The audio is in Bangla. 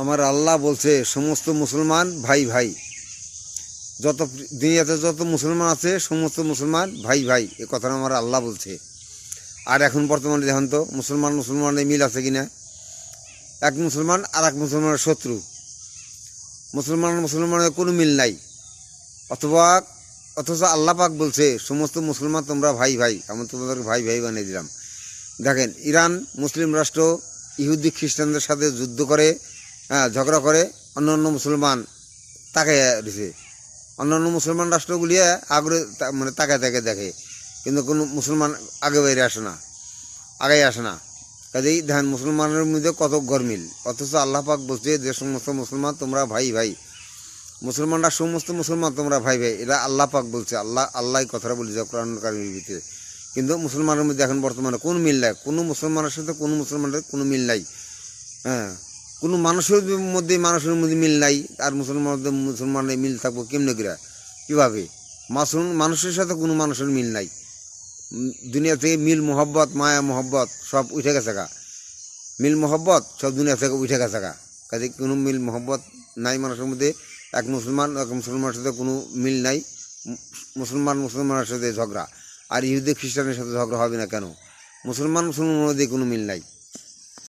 আমার আল্লাহ বলছে সমস্ত মুসলমান ভাই ভাই। যত দুনিয়াতে যত মুসলমান আছে সমস্ত মুসলমান ভাই ভাই, এ কথাটা আমার আল্লাহ বলছে। আর এখন বর্তমানে দেখুন তো মুসলমানের মিল আছে কিনা। এক মুসলমান আর এক মুসলমানের শত্রু, মুসলমানের কোনো মিল নাই। অথচ আল্লাহ পাক বলছে সমস্ত মুসলমান তোমরা ভাই ভাই, আমি তোমাদেরকে ভাই ভাই বানিয়ে দিলাম। দেখেন, ইরান মুসলিম রাষ্ট্র ইহুদি খ্রিস্টানদের সাথে যুদ্ধ করে, ঝগড়া করে, অন্য মুসলমান তাকে দিছে। অন্যান্য মুসলমান রাষ্ট্রগুলি আগ্রহে মানে তাকায় দেখে, কিন্তু কোনো মুসলমান আগে বাইরে আসে না। কাজেই দেখেন মুসলমানের মধ্যে কত গরমিল। অথচ আল্লাহ পাক বলছে যে সমস্ত মুসলমান তোমরা ভাই ভাই, মুসলমানরা সমস্ত মুসলমান তোমরা ভাই ভাই, এটা আল্লাহ পাক বলছে। আল্লাহ কথাটা বলেছে কোরআন কারীমের ভিতরে। কিন্তু মুসলমানের মধ্যে এখন বর্তমানে কোনো মিল নাই, কোনো মুসলমানের সাথে কোনো মুসলমানের কোনো মিল নাই। কোনো মানুষের মধ্যে মিল নাই, আর মুসলমানের মিল থাকবো কেমনে করে, কীভাবে? মানুষের সাথে কোনো মানুষের মিল নাই। দুনিয়া থেকে মিল মোহব্বত, মায়া মোহব্বত সব উঠে গেছে গা। মিল মোহব্বত সব দুনিয়া থেকে উঠে গেছে গা। কাজে কোনো মিল মোহব্বত নাই মানুষের মধ্যে। এক মুসলমানের সাথে কোনো মিল নাই। মুসলমানের সাথে ঝগড়া, আর ইহুদি খ্রিস্টানের সাথে ঝগড়া হবে না কেন? মুসলমানের মধ্যে কোনো মিল নাই।